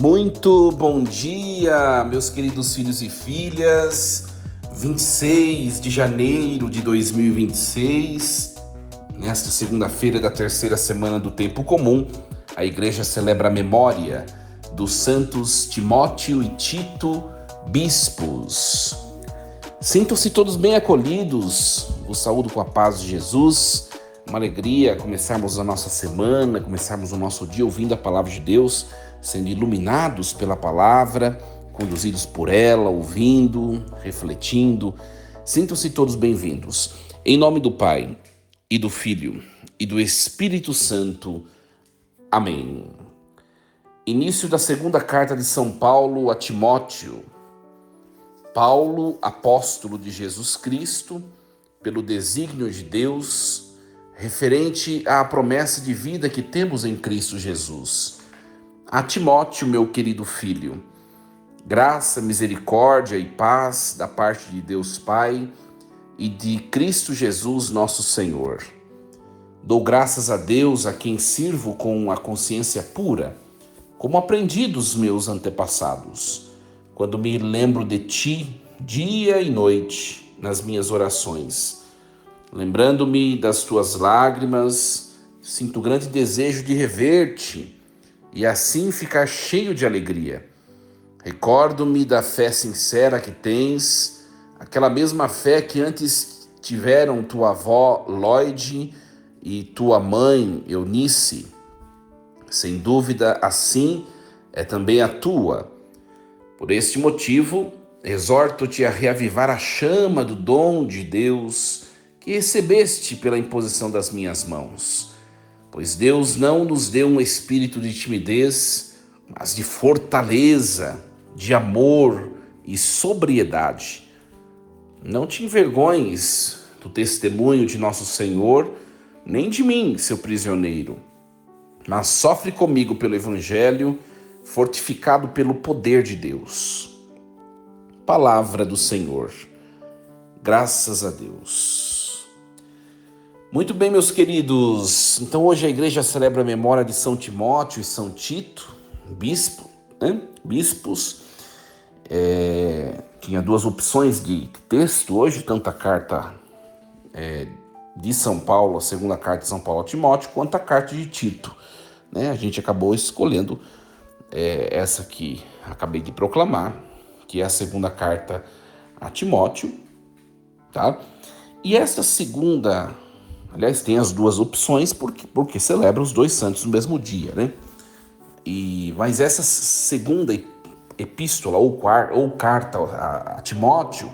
Muito bom dia, meus queridos filhos e filhas. 26 de janeiro de 2026, nesta segunda-feira da terceira semana do Tempo Comum, a igreja celebra a memória dos santos Timóteo e Tito, bispos. Sintam-se todos bem acolhidos, vos saúdo com a paz de Jesus. Uma alegria começarmos a nossa semana, começarmos o nosso dia ouvindo a palavra de Deus, sendo iluminados pela palavra, conduzidos por ela, ouvindo, refletindo. Sintam-se todos bem-vindos. Em nome do Pai, e do Filho, e do Espírito Santo. Amém. Início da segunda carta de São Paulo a Timóteo. Paulo, apóstolo de Jesus Cristo, pelo desígnio de Deus, referente à promessa de vida que temos em Cristo Jesus. A Timóteo, meu querido filho, graça, misericórdia e paz da parte de Deus Pai e de Cristo Jesus, nosso Senhor. Dou graças a Deus, a quem sirvo com a consciência pura, como aprendi dos meus antepassados, quando me lembro de ti dia e noite nas minhas orações. Lembrando-me das tuas lágrimas, sinto grande desejo de rever-te e assim ficar cheio de alegria. Recordo-me da fé sincera que tens, aquela mesma fé que antes tiveram tua avó Lloyd e tua mãe Eunice. Sem dúvida, assim é também a tua. Por este motivo, exorto-te a reavivar a chama do dom de Deus que recebeste pela imposição das minhas mãos. Pois Deus não nos deu um espírito de timidez, mas de fortaleza, de amor e sobriedade. Não te envergonhes do testemunho de nosso Senhor, nem de mim, seu prisioneiro, mas sofre comigo pelo Evangelho, fortificado pelo poder de Deus. Palavra do Senhor. Graças a Deus. Muito bem, meus queridos. Então hoje a igreja celebra a memória de São Timóteo e São Tito, bispos. Tinha duas opções de texto hoje, tanto a carta de São Paulo, a segunda carta de São Paulo a Timóteo, quanto a carta de Tito. A gente acabou escolhendo essa que acabei de proclamar, que é a segunda carta a Timóteo, tá? E essa segunda, aliás, tem as duas opções porque celebra os dois santos no mesmo dia, né? Mas essa segunda epístola ou carta a Timóteo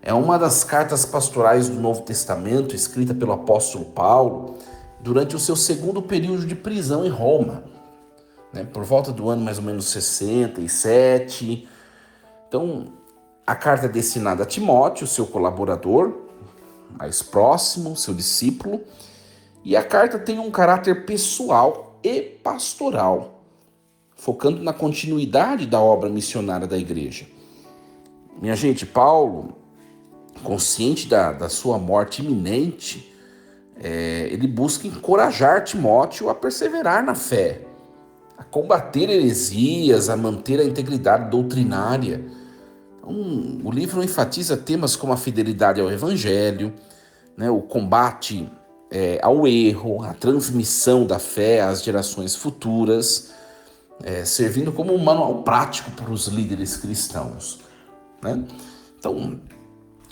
é uma das cartas pastorais do Novo Testamento, escrita pelo apóstolo Paulo durante o seu segundo período de prisão em Roma, por volta do ano mais ou menos 67. Então, a carta é destinada a Timóteo, seu colaborador mais próximo, seu discípulo, e a carta tem um caráter pessoal e pastoral, focando na continuidade da obra missionária da igreja. Minha gente, Paulo, consciente da sua morte iminente, ele busca encorajar Timóteo a perseverar na fé, a combater heresias, a manter a integridade doutrinária. Então, o livro enfatiza temas como a fidelidade ao Evangelho, o combate ao erro, a transmissão da fé às gerações futuras, servindo como um manual prático para os líderes cristãos. Então,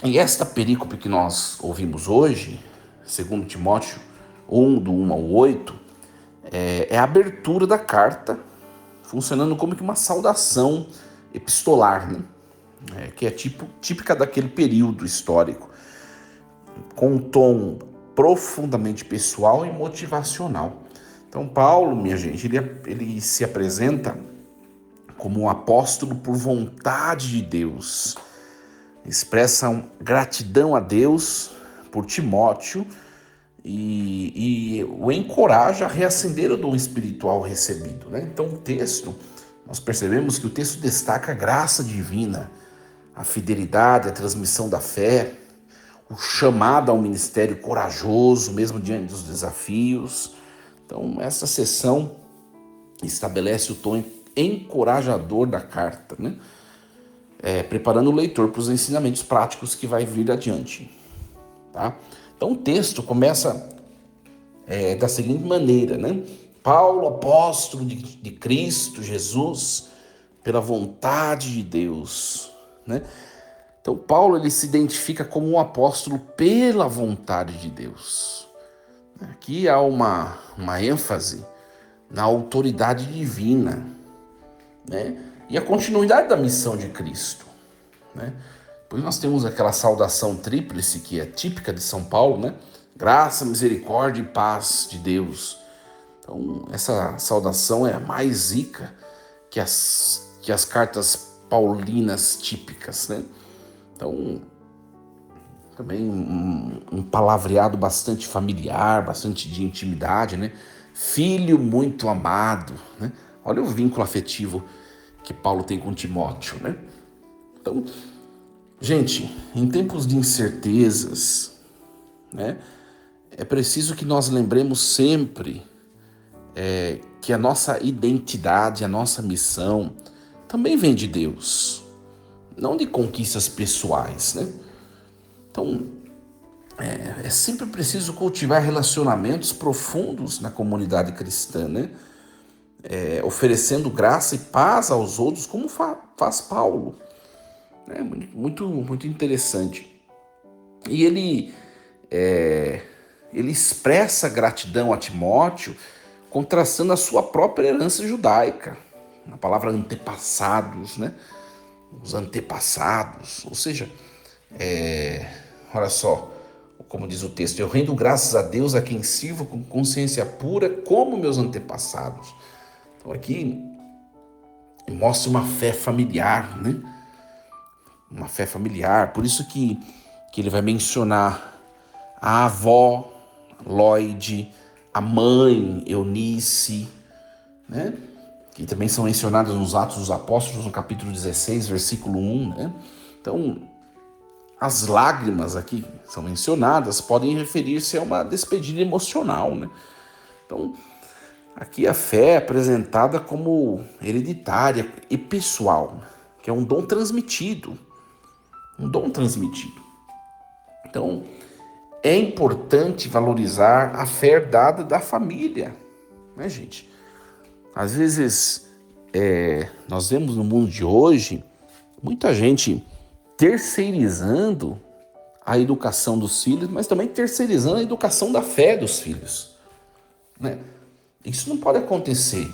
e esta perícope que nós ouvimos hoje, segundo Timóteo 1, do 1 ao 8, é a abertura da carta, funcionando como que uma saudação epistolar, que é típica daquele período histórico, com um tom profundamente pessoal e motivacional. Então Paulo, minha gente, ele se apresenta como um apóstolo por vontade de Deus, expressa gratidão a Deus por Timóteo e o encoraja a reacender o dom espiritual recebido. Então o texto, nós percebemos que o texto destaca a graça divina, a fidelidade, a transmissão da fé, o chamado ao ministério corajoso, mesmo diante dos desafios. Então, essa seção estabelece o tom encorajador da carta, né? Preparando o leitor para os ensinamentos práticos que vai vir adiante. Tá? Então o texto começa da seguinte maneira, né? Paulo, apóstolo de Cristo Jesus, pela vontade de Deus, né? Então Paulo ele se identifica como um apóstolo pela vontade de Deus. Aqui há uma ênfase na autoridade divina, né? E a continuidade da missão de Cristo, né? Depois nós temos aquela saudação tríplice que é típica de São Paulo, né? Graça, misericórdia e paz de Deus. Então essa saudação é a mais rica que as cartas paulinas típicas, né? Então também um palavreado bastante familiar, bastante de intimidade, né? Filho muito amado, né? Olha o vínculo afetivo que Paulo tem com Timóteo, né? Então, gente, em tempos de incertezas, né? É preciso que nós lembremos sempre que a nossa identidade, a nossa missão também vem de Deus, não de conquistas pessoais, né? Então, é sempre preciso cultivar relacionamentos profundos na comunidade cristã, né? Oferecendo graça e paz aos outros, como faz Paulo. É muito interessante. E ele expressa gratidão a Timóteo, contrastando a sua própria herança judaica. A palavra antepassados, né? Os antepassados, ou seja, olha só, como diz o texto, eu rendo graças a Deus a quem sirvo com consciência pura como meus antepassados. Então aqui mostra uma fé familiar, né? Uma fé familiar, por isso que ele vai mencionar a avó Lloyd, a mãe Eunice, né? Que também são mencionadas nos Atos dos Apóstolos, no capítulo 16, versículo 1, né? Então, as lágrimas aqui que são mencionadas podem referir-se a uma despedida emocional, né? Então, aqui a fé é apresentada como hereditária e pessoal, que é um dom transmitido. Um dom transmitido. Então, é importante valorizar a fé herdada da família, né, gente? Às vezes, nós vemos no mundo de hoje muita gente terceirizando a educação dos filhos, mas também terceirizando a educação da fé dos filhos, né? Isso não pode acontecer,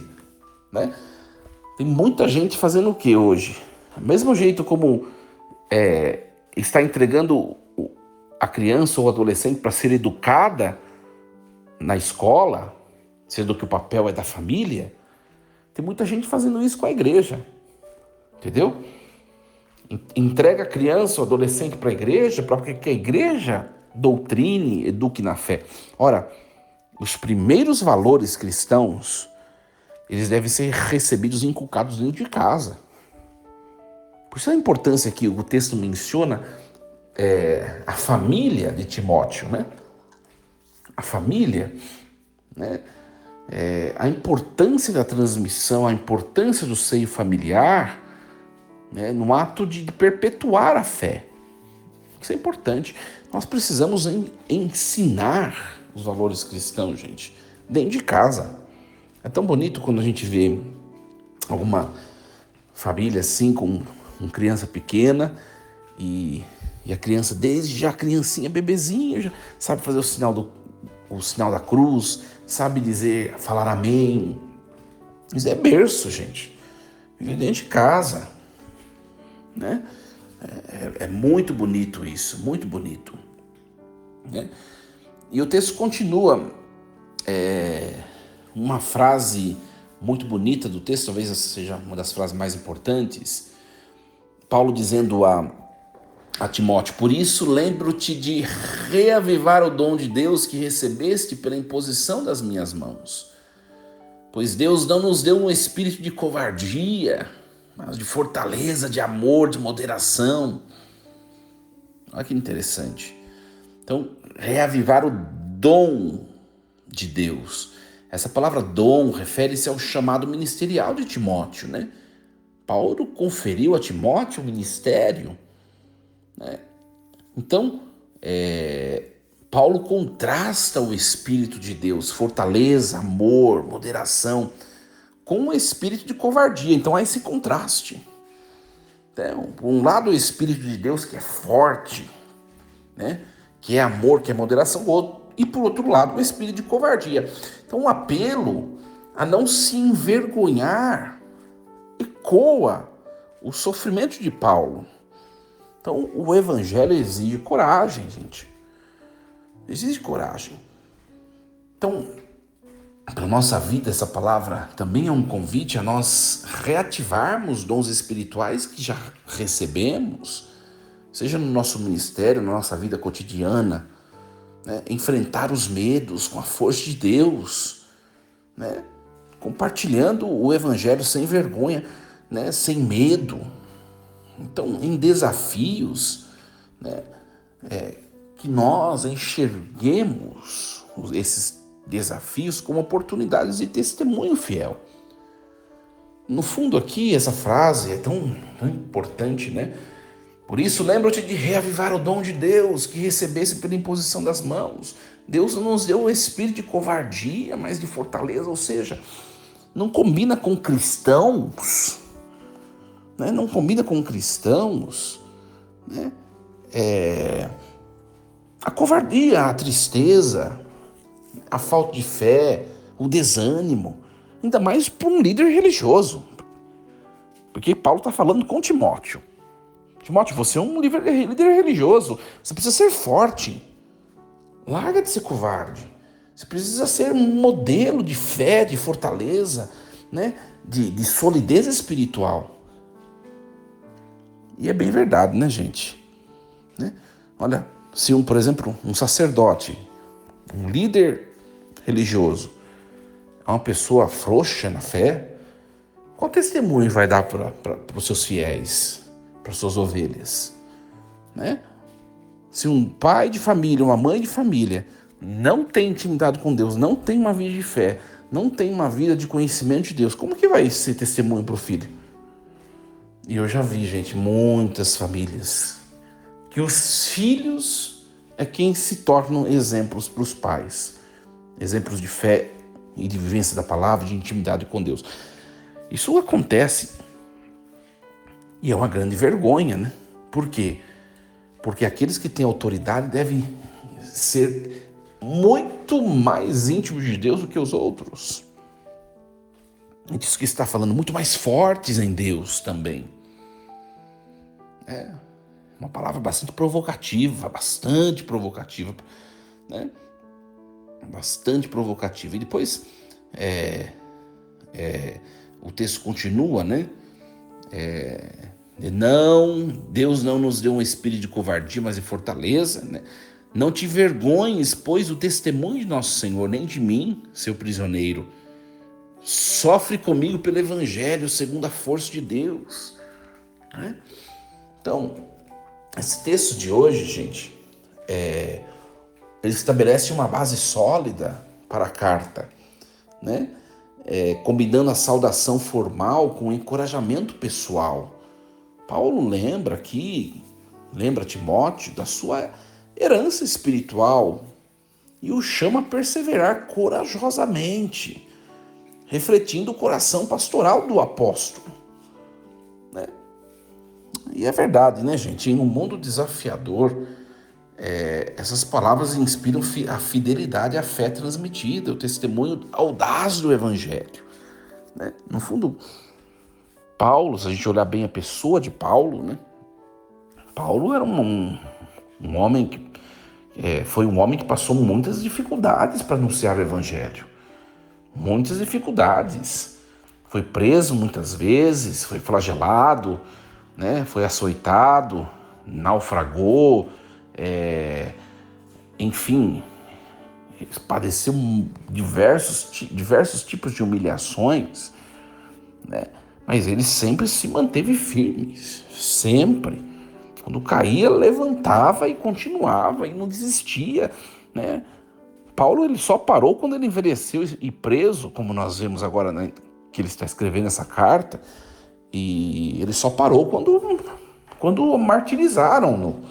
né? Tem muita gente fazendo o que hoje? Do mesmo jeito como está entregando a criança ou o adolescente para ser educada na escola, sendo que o papel é da família, tem muita gente fazendo isso com a igreja, entendeu? Entrega a criança ou adolescente para a igreja, para que a igreja doutrine, eduque na fé. Ora, os primeiros valores cristãos, eles devem ser recebidos e inculcados dentro de casa. Por isso a importância que o texto menciona a família de Timóteo, né? A família, né? A importância da transmissão, a importância do seio familiar, né? No ato de perpetuar a fé. Isso é importante. Nós precisamos ensinar os valores cristãos, gente, dentro de casa. É tão bonito quando a gente vê alguma família assim, com criança pequena e a criança, desde já criancinha, bebezinha, já sabe fazer o sinal da cruz, sabe falar amém. Isso é berço, gente. Vive dentro de casa, né? É muito bonito isso, muito bonito, né? E o texto continua, uma frase muito bonita do texto, talvez essa seja uma das frases mais importantes. Paulo dizendo a Timóteo: por isso lembro-te de reavivar o dom de Deus que recebeste pela imposição das minhas mãos. Pois Deus não nos deu um espírito de covardia, mas de fortaleza, de amor, de moderação. Olha que interessante. Então, reavivar o dom de Deus. Essa palavra dom refere-se ao chamado ministerial de Timóteo, né? Paulo conferiu a Timóteo o ministério, né? Então, Paulo contrasta o Espírito de Deus, fortaleza, amor, moderação, com o espírito de covardia. Então há esse contraste. Por um lado, o Espírito de Deus que é forte, né? Que é amor, que é moderação, e por outro lado, o espírito de covardia. Então, um apelo a não se envergonhar ecoa o sofrimento de Paulo. Então, o evangelho exige coragem, gente. Exige coragem. Então, para a nossa vida, essa palavra também é um convite a nós reativarmos dons espirituais que já recebemos, seja no nosso ministério, na nossa vida cotidiana, né? Enfrentar os medos com a força de Deus, né? Compartilhando o evangelho sem vergonha, né? Sem medo. Então, em desafios, né? Que nós enxerguemos esses desafios como oportunidades de testemunho fiel. No fundo aqui, essa frase é tão importante, né? Por isso, lembra-te de reavivar o dom de Deus que recebesse pela imposição das mãos. Deus não nos deu o espírito de covardia, mas de fortaleza, ou seja, não combina com cristãos, né? Não combina com cristãos, né? A covardia, a tristeza, a falta de fé, o desânimo, ainda mais para um líder religioso. Porque Paulo está falando com Timóteo. Timóteo, você é um líder religioso, você precisa ser forte. Larga de ser covarde. Você precisa ser um modelo de fé, de fortaleza, né? de solidez espiritual. E é bem verdade, né, gente? Né? Olha, se por exemplo, um sacerdote, um líder religioso, é uma pessoa frouxa na fé, qual testemunho vai dar para os seus fiéis, para suas ovelhas? Né? Se um pai de família, uma mãe de família não tem intimidade com Deus, não tem uma vida de fé, não tem uma vida de conhecimento de Deus, como que vai ser testemunho para o filho? E eu já vi, gente, muitas famílias que os filhos é quem se tornam exemplos para os pais. Exemplos de fé e de vivência da palavra, de intimidade com Deus. Isso acontece e é uma grande vergonha, né? Por quê? Porque aqueles que têm autoridade devem ser muito mais íntimos de Deus do que os outros. É disso que está falando, muito mais fortes em Deus também. É uma palavra bastante provocativa, né? Bastante provocativa. E depois o texto continua, né? Deus não nos deu um espírito de covardia, mas de fortaleza, né? Não te envergonhes, pois o testemunho de nosso Senhor, nem de mim, seu prisioneiro, sofre comigo pelo evangelho, segundo a força de Deus, né? Então, esse texto de hoje, gente, ele estabelece uma base sólida para a carta, né? Combinando a saudação formal com o encorajamento pessoal. Paulo lembra Timóteo da sua herança espiritual e o chama a perseverar corajosamente, refletindo o coração pastoral do apóstolo, né? E é verdade, né, gente? Em um mundo desafiador, essas palavras inspiram a fidelidade à fé transmitida, o testemunho audaz do evangelho, né? No fundo, Paulo, se a gente olhar bem a pessoa de Paulo, né? Paulo era um homem que foi um homem que passou muitas dificuldades para anunciar o evangelho. Muitas dificuldades. Foi preso muitas vezes, foi flagelado, né? Foi açoitado, naufragou, enfim, padeceu diversos tipos de humilhações, né? Mas ele sempre se manteve firme, sempre. Quando caía, levantava e continuava e não desistia, né? Paulo ele só parou quando ele envelheceu e preso, como nós vemos agora, né, que ele está escrevendo essa carta, e ele só parou quando martirizaram-no.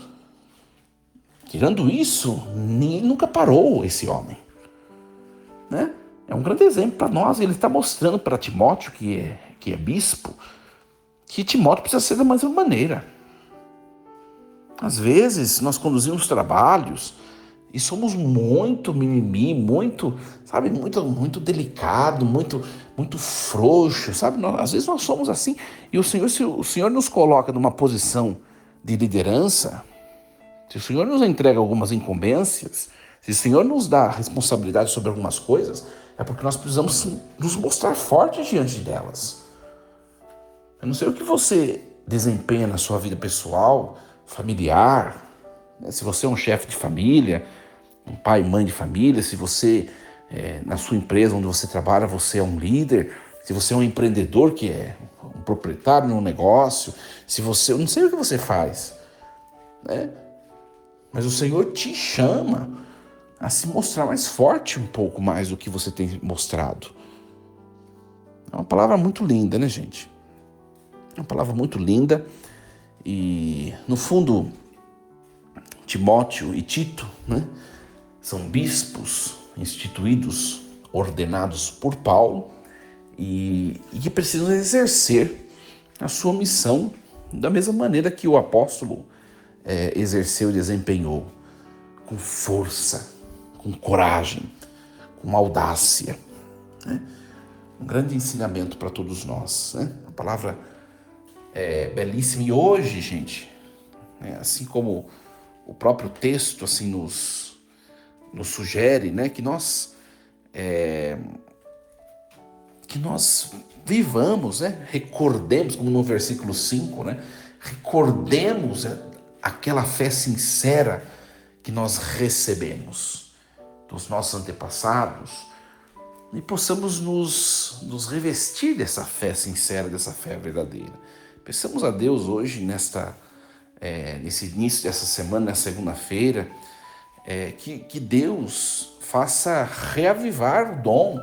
Tirando isso, ninguém nunca parou esse homem, né? É um grande exemplo para nós. Ele está mostrando para Timóteo, que é bispo, que Timóteo precisa ser da mesma maneira. Às vezes, nós conduzimos trabalhos e somos muito mimimi, muito delicado, muito frouxo, sabe? Às vezes nós somos assim. E o Senhor, se o Senhor nos coloca numa posição de liderança, se o Senhor nos entrega algumas incumbências, se o Senhor nos dá responsabilidade sobre algumas coisas, é porque nós precisamos nos mostrar fortes diante delas. Eu não sei o que você desempenha na sua vida pessoal, familiar, né? Se você é um chefe de família, um pai e mãe de família, se você, na sua empresa onde você trabalha, você é um líder, se você é um empreendedor, que é um proprietário de um negócio, eu não sei o que você faz, né? Mas o Senhor te chama a se mostrar mais forte um pouco mais do que você tem mostrado. É uma palavra muito linda, né, gente? É uma palavra muito linda. E, no fundo, Timóteo e Tito, né, são bispos instituídos, ordenados por Paulo e que precisam exercer a sua missão da mesma maneira que o apóstolo exerceu e desempenhou, com força, com coragem, com audácia, né? Um grande ensinamento para todos nós, né? A palavra é belíssima. E hoje, gente, né, assim como o próprio texto assim nos sugere, né, que nós vivamos, né, recordemos, como no versículo 5, né, recordemos aquela fé sincera que nós recebemos dos nossos antepassados e possamos nos revestir dessa fé sincera, dessa fé verdadeira. Peçamos a Deus hoje, nesse início dessa semana, nessa segunda-feira, que Deus faça reavivar o dom,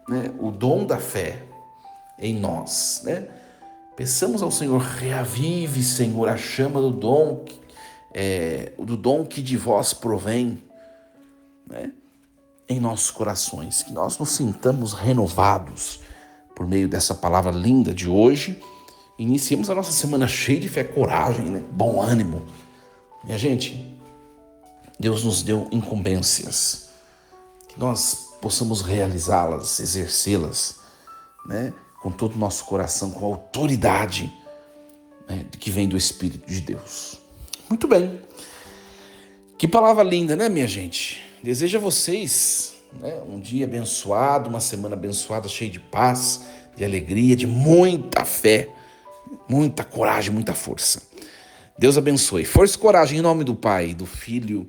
né, o dom da fé em nós, né? Peçamos ao Senhor, reavive, Senhor, a chama do dom que de vós provém, né, em nossos corações, que nós nos sintamos renovados por meio dessa palavra linda de hoje. Iniciemos a nossa semana cheia de fé, coragem, né, bom ânimo. Minha gente, Deus nos deu incumbências, que nós possamos realizá-las, exercê-las, né, com todo o nosso coração, com a autoridade, né, que vem do Espírito de Deus. Muito bem. Que palavra linda, né, minha gente? Desejo a vocês, né, um dia abençoado, uma semana abençoada, cheia de paz, de alegria, de muita fé, muita coragem, muita força. Deus abençoe. Força e coragem em nome do Pai, do Filho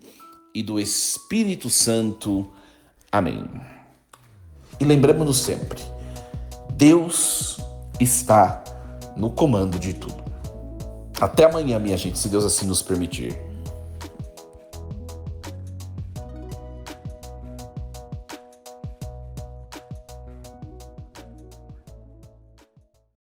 e do Espírito Santo. Amém. E lembramos-nos sempre, Deus está no comando de tudo. Até amanhã, minha gente, se Deus assim nos permitir.